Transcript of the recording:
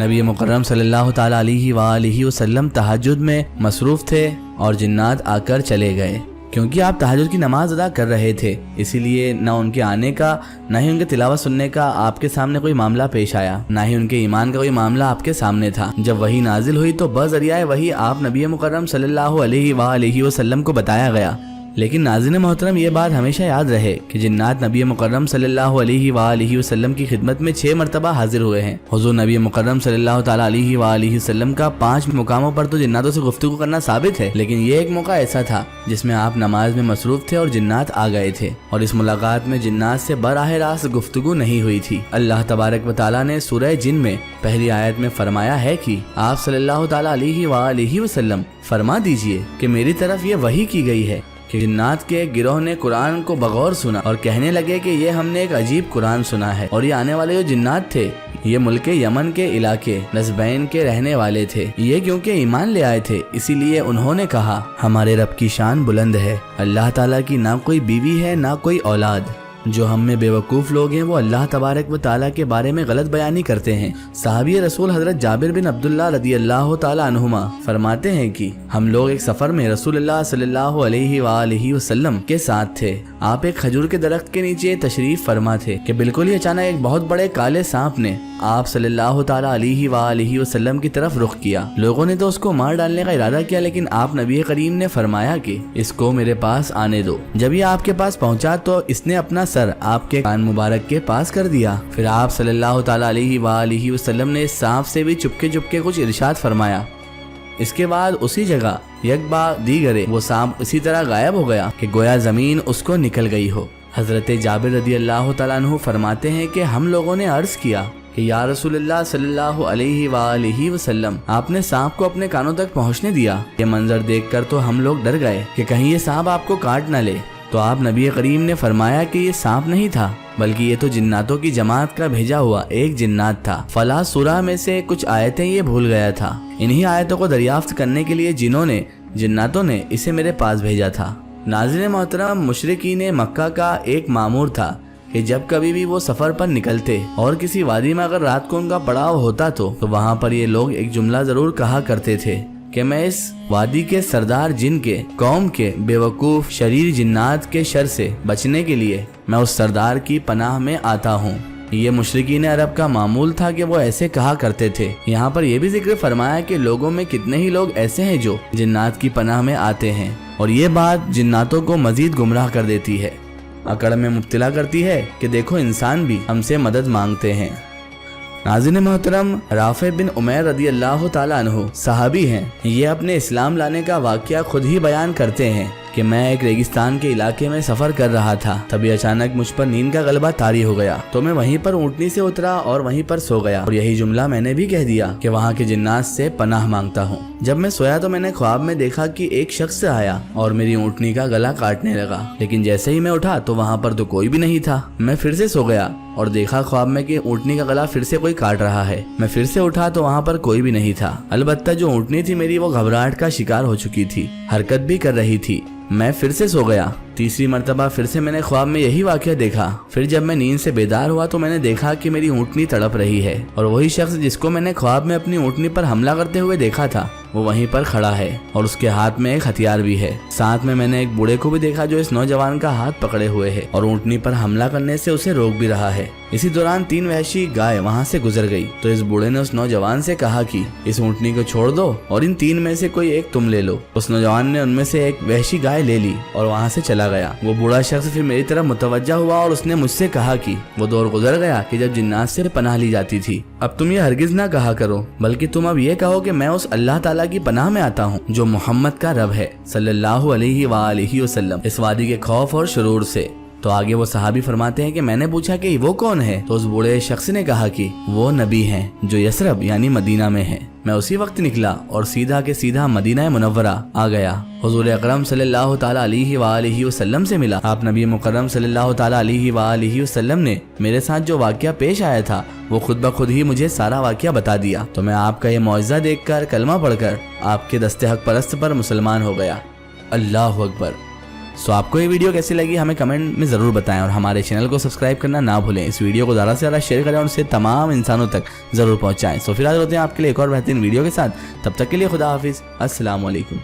نبی مکرم صلی اللہ تعالیٰ علیہ وآلہ وسلم تہجد میں مصروف تھے اور جنات آ کر چلے گئے۔ کیونکہ آپ تہجد کی نماز ادا کر رہے تھے، اسی لیے نہ ان کے آنے کا نہ ہی ان کے تلاوت سننے کا آپ کے سامنے کوئی معاملہ پیش آیا، نہ ہی ان کے ایمان کا کوئی معاملہ آپ کے سامنے تھا۔ جب وحی نازل ہوئی تو بذریعہ وحی آپ نبی مکرم صلی اللہ علیہ وآلہ وسلم کو بتایا گیا۔ لیکن ناظرین محترم، یہ بات ہمیشہ یاد رہے کہ جنات نبی مکرم صلی اللہ علیہ وآلہ وسلم کی خدمت میں 6 مرتبہ حاضر ہوئے ہیں۔ حضور نبی مکرم صلی اللہ تعالیٰ علیہ وآلہ وسلم کا 5 مقاموں پر تو جناتوں سے گفتگو کرنا ثابت ہے، لیکن یہ ایک موقع ایسا تھا جس میں آپ نماز میں مصروف تھے اور جنات آ گئے تھے، اور اس ملاقات میں جنات سے براہ راست گفتگو نہیں ہوئی تھی۔ اللہ تبارک و تعالیٰ نے سورہ جن میں پہلی آیت میں فرمایا ہے کہ آپ صلی اللہ تعالیٰ علیہ وآلہ وسلم فرما دیجئے کہ میری طرف یہ وحی کی گئی ہے کہ جنات کے گروہ نے قرآن کو بغور سنا اور کہنے لگے کہ یہ ہم نے ایک عجیب قرآن سنا ہے، اور یہ آنے والے جو جنات تھے یہ ملک یمن کے علاقے نسبین کے رہنے والے تھے۔ یہ کیونکہ ایمان لے آئے تھے اسی لیے انہوں نے کہا ہمارے رب کی شان بلند ہے، اللہ تعالیٰ کی نہ کوئی بیوی ہے نہ کوئی اولاد۔ جو ہم میں بے وقوف لوگ ہیں وہ اللہ تبارک و تعالیٰ کے بارے میں غلط بیانی کرتے ہیں۔ صحابی رسول حضرت جابر بن عبداللہ رضی اللہ تعالیٰ عنہما فرماتے ہیں کہ ہم لوگ ایک سفر میں رسول اللہ صلی اللہ علیہ وآلہ وسلم کے ساتھ تھے۔ آپ ایک کھجور کے درخت کے نیچے تشریف فرما تھے کہ بالکل ہی اچانک ایک بہت بڑے کالے سانپ نے آپ صلی اللہ تعالیٰ علیہ وآلہ وسلم کی طرف رخ کیا۔ لوگوں نے تو اس کو مار ڈالنے کا ارادہ کیا، لیکن آپ نبی کریم نے فرمایا کہ اس کو میرے پاس آنے دو۔ جب یہ آپ کے پاس پہنچا تو اس نے اپنا سر آپ کے کان مبارک کے پاس کر دیا۔ پھر آپ صلی اللہ تعالیٰ علیہ وآلہ وسلم نے اس سانپ سے بھی چپکے چپکے کچھ ارشاد فرمایا۔ اس کے بعد اسی جگہ یک با دیگرے وہ سانپ اسی طرح غائب ہو گیا کہ گویا زمین اس کو نکل گئی ہو۔ حضرت جابر رضی اللہ تعالیٰ عنہ فرماتے ہیں کہ ہم لوگوں نے عرض کیا کہ یا رسول اللہ صلی اللہ علیہ وآلہ وسلم، آپ نے سانپ کو اپنے کانوں تک پہنچنے دیا۔ یہ منظر دیکھ کر تو ہم لوگ ڈر گئے کہ کہیں یہ سانپ آپ کو کاٹ نہ لے۔ تو آپ نبی کریم نے فرمایا کہ یہ سانپ نہیں تھا بلکہ یہ تو جناتوں کی جماعت کا بھیجا ہوا ایک جنات تھا۔ فلاح سورہ میں سے کچھ آیتیں یہ بھول گیا تھا، انہی آیتوں کو دریافت کرنے کے لیے جناتوں نے اسے میرے پاس بھیجا تھا۔ ناظرین محترم، مشرکین مکہ کا ایک معمول تھا کہ جب کبھی بھی وہ سفر پر نکلتے اور کسی وادی میں اگر رات کو ان کا پڑاؤ ہوتا تو وہاں پر یہ لوگ ایک جملہ ضرور کہا کرتے تھے کہ میں اس وادی کے سردار جن کے قوم کے بے وقوف شریر جنات کے شر سے بچنے کے لیے میں اس سردار کی پناہ میں آتا ہوں۔ یہ مشرکین عرب کا معمول تھا کہ وہ ایسے کہا کرتے تھے۔ یہاں پر یہ بھی ذکر فرمایا کہ لوگوں میں کتنے ہی لوگ ایسے ہیں جو جنات کی پناہ میں آتے ہیں، اور یہ بات جناتوں کو مزید گمراہ کر دیتی ہے، اکڑ میں مبتلا کرتی ہے کہ دیکھو انسان بھی ہم سے مدد مانگتے ہیں۔ ناظرین محترم، رافع بن عمیر رضی اللہ تعالیٰ عنہ صحابی ہیں۔ یہ اپنے اسلام لانے کا واقعہ خود ہی بیان کرتے ہیں کہ میں ایک ریگستان کے علاقے میں سفر کر رہا تھا، تبھی اچانک مجھ پر نیند کا غلبہ طاری ہو گیا تو میں وہیں پر اونٹنی سے اترا اور وہیں پر سو گیا، اور یہی جملہ میں نے بھی کہہ دیا کہ وہاں کے جنات سے پناہ مانگتا ہوں۔ جب میں سویا تو میں نے خواب میں دیکھا کہ ایک شخص آیا اور میری اونٹنی کا گلا کاٹنے لگا، لیکن جیسے ہی میں اٹھا تو وہاں پر تو کوئی بھی نہیں تھا۔ میں پھر سے سو گیا اور دیکھا خواب میں کہ اونٹنی کا گلا پھر سے کوئی کاٹ رہا ہے۔ میں پھر سے اٹھا تو وہاں پر کوئی بھی نہیں تھا، البتہ جو اونٹنی تھی میری وہ گھبراہٹ کا شکار ہو چکی تھی، حرکت بھی کر رہی تھی۔ میں پھر سے سو گیا۔ تیسری مرتبہ پھر سے میں نے خواب میں یہی واقعہ دیکھا۔ پھر جب میں نیند سے بیدار ہوا تو میں نے دیکھا کہ میری اونٹنی تڑپ رہی ہے، اور وہی شخص جس کو میں نے خواب میں اپنی اونٹنی پر حملہ کرتے ہوئے دیکھا تھا وہ وہیں پر کھڑا ہے، اور اس کے ہاتھ میں ایک ہتھیار بھی ہے۔ ساتھ میں نے ایک بوڑھے کو بھی دیکھا جو اس نوجوان کا ہاتھ پکڑے ہوئے ہے اور اونٹنی پر حملہ کرنے سے اسے روک بھی رہا ہے۔ اسی دوران 3 وحشی گائے وہاں سے گزر گئی تو اس بوڑھے نے اس نوجوان سے کہا کہ اس اونٹنی کو چھوڑ دو اور ان 3 میں سے کوئی ایک تم لے لو۔ اس نوجوان نے ان میں سے ایک وحشی گائے لے لی اور وہاں سے چلا گیا۔ وہ بوڑھا شخص پھر میری طرف متوجہ ہوا اور اس نے مجھ سے کہا کہ وہ دور گزر گیا کہ جب جنات سے پناہ لی جاتی تھی، اب تم یہ ہرگز نہ کہا کرو، بلکہ تم اب یہ کہو کہ میں اس اللہ تعالیٰ کی پناہ میں آتا ہوں جو محمد کا رب ہے صلی اللہ علیہ وآلہ وسلم، اس وادی کے خوف اور شرور سے۔ تو آگے وہ صحابی فرماتے ہیں کہ میں نے پوچھا کہ وہ کون ہے تو اس بوڑھے شخص نے کہا کہ وہ نبی ہیں جو یثرب یعنی مدینہ میں ہے۔ میں اسی وقت نکلا اور سیدھا کے سیدھا مدینہ منورہ آ گیا، حضور اکرم صلی اللہ تعالیٰ علیہ وآلہ وسلم سے ملا۔ آپ نبی مکرم صلی اللہ تعالیٰ علیہ وآلہ وسلم نے میرے ساتھ جو واقعہ پیش آیا تھا وہ خود بخود ہی مجھے سارا واقعہ بتا دیا، تو میں آپ کا یہ معجزہ دیکھ کر کلمہ پڑھ کر آپ کے دست حق پرست پر مسلمان ہو گیا۔ اللہ اکبر۔ سو آپ کو یہ ویڈیو کیسی لگی ہمیں کمنٹ میں ضرور بتائیں، اور ہمارے چینل کو سبسکرائب کرنا نہ بھولیں۔ اس ویڈیو کو زیادہ سے زیادہ شیئر کریں اور اسے تمام انسانوں تک ضرور پہنچائیں۔ سو پھر حاضر ہوتے ہیں آپ کے لیے ایک اور بہترین ویڈیو کے ساتھ، تب تک کے لیے خدا حافظ، السلام علیکم۔